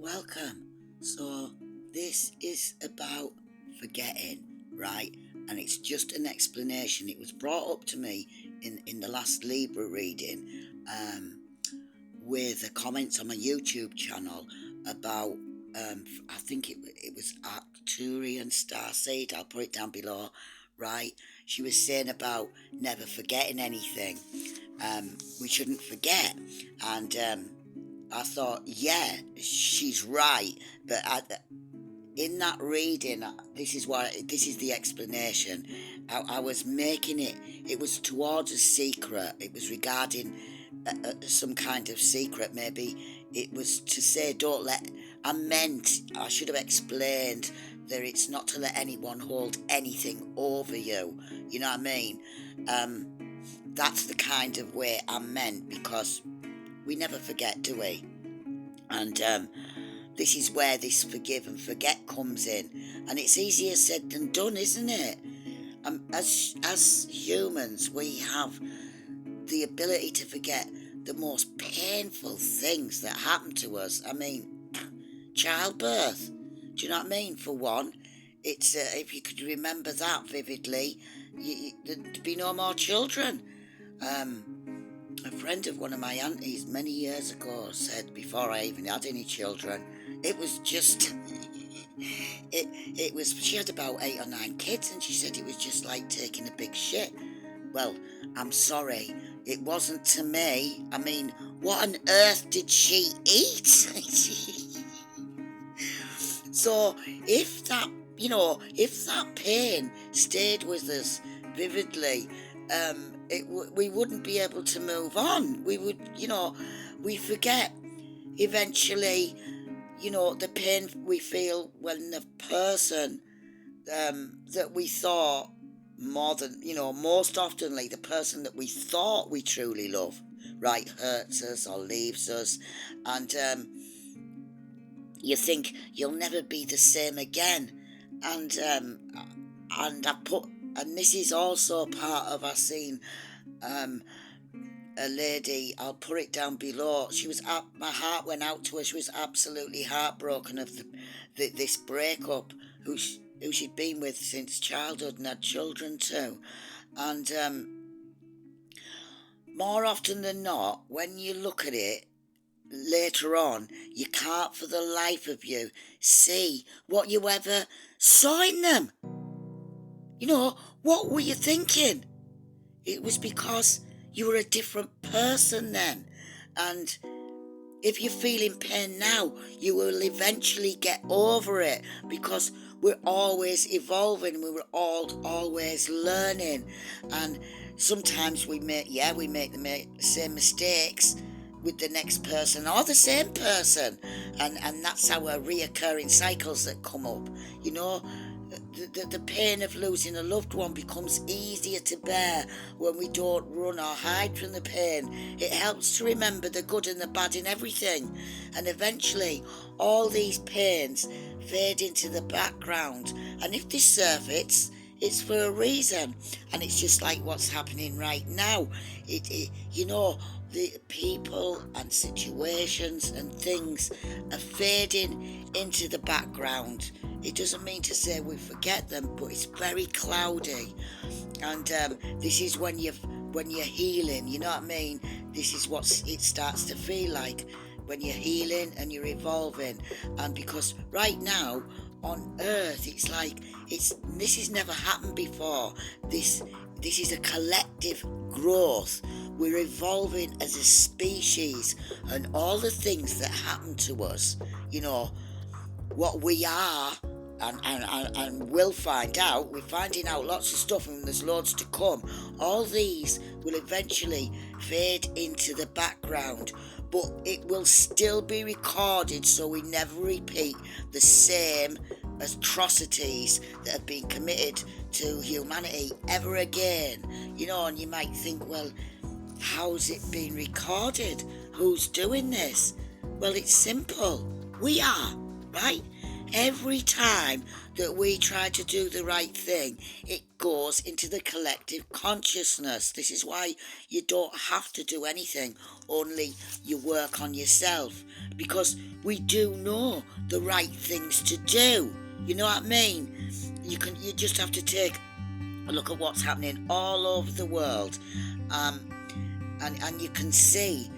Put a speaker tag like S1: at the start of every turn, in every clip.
S1: Welcome. So, this is about forgetting, right? And it's just an explanation. It was brought up to me in the last Libra reading with the comments on my YouTube channel about, I think it was Arcturian Starseed. I'll put it down below, right? She was saying about never forgetting anything. We shouldn't forget. And I thought, yeah, she's right. But in that reading, this is the explanation. I was making it. It was towards a secret. It was regarding some kind of secret. Maybe it was to say, don't let. I should have explained that it's not to let anyone hold anything over you. You know what I mean? That's the kind of way I meant, because we never forget, do we? And this is where this forgive and forget comes in. And it's easier said than done, isn't it? As humans, we have the ability to forget the most painful things that happen to us. I mean, childbirth. Do you know what I mean? For one, it's if you could remember that vividly, there'd be no more children. A friend of one of my aunties many years ago said, before I even had any children, it was just, it was, she had about 8 or 9 kids, and she said it was just like taking a big shit. Well, I'm sorry, it wasn't to me. I mean, what on earth did she eat? So if that, if that pain stayed with us vividly, we wouldn't be able to move on. We would, we forget eventually, the pain we feel when the person that we thought most oftenly, the person that we thought we truly love, right, hurts us or leaves us. And you think you'll never be the same again. And this is also part of our scene. A lady, I'll put it down below. She was my heart went out to her. She was absolutely heartbroken of this breakup. Who she'd been with since childhood and had children too. And more often than not, when you look at it later on, you can't for the life of you see what you ever saw in them. What were you thinking? It was because you were a different person then. And if you're feeling pain now, you will eventually get over it, because we're always evolving. We were always learning. And sometimes we make the same mistakes with the next person or the same person. And that's our reoccurring cycles that come up. The pain of losing a loved one becomes easier to bear when we don't run or hide from the pain. It helps to remember the good and the bad in everything. And eventually, all these pains fade into the background. And if they surface, it's for a reason. And it's just like what's happening right now. The people and situations and things are fading into the background. It doesn't mean to say we forget them, but it's very cloudy. And this is when you're healing, you know what I mean? This is what it starts to feel like when you're healing and you're evolving. And because right now on Earth, it's like this has never happened before. This is a collective growth. We're evolving as a species, and all the things that happen to us, what we are, and we'll find out. We're finding out lots of stuff, and there's loads to come. All these will eventually fade into the background, but it will still be recorded, so we never repeat the same atrocities that have been committed to humanity ever again. And you might think, well, how's it been recorded? Who's doing this? Well, it's simple. We are, right? Every time that we try to do the right thing, it goes into the collective consciousness. This is why you don't have to do anything. only you work on yourself, because we do know the right things to do. You know what I mean? You just have to take a look at what's happening all over the world, um, and you can see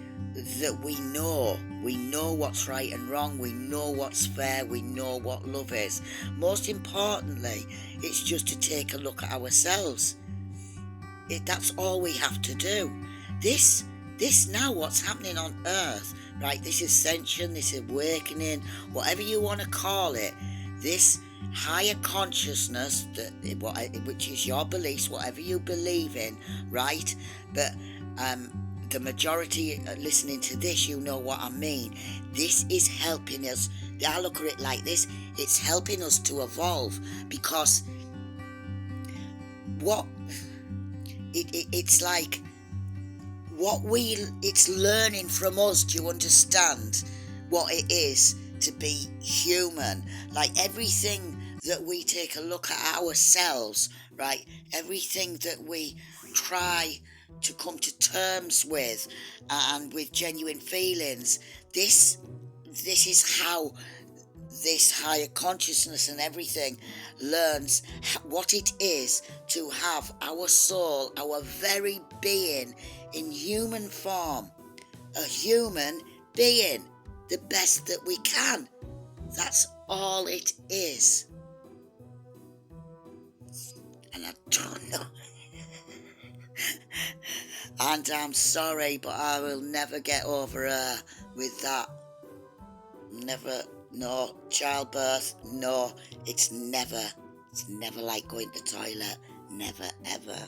S1: that we know what's right and wrong, we know what's fair, we know what love is. Most importantly, it's just to take a look at ourselves. That's all we have to do. This now, what's happening on earth, right? This ascension, this awakening, whatever you want to call it, this higher consciousness, which is your beliefs, whatever you believe in, right? But the majority listening to this, you know what I mean. This is helping us. I look at it like this: it's helping us to evolve, because it's like it's learning from us. Do you understand what it is to be human? Like everything that we take a look at ourselves, right? Everything that we try to come to terms with, and with genuine feelings, this is how this higher consciousness and everything learns what it is to have our soul, our very being in human form, a human being, the best that we can. That's all it is. And I don't know. And I'm sorry, but I will never get over her with that. Never. No. Childbirth, no. It's never like going to the toilet. Never, ever.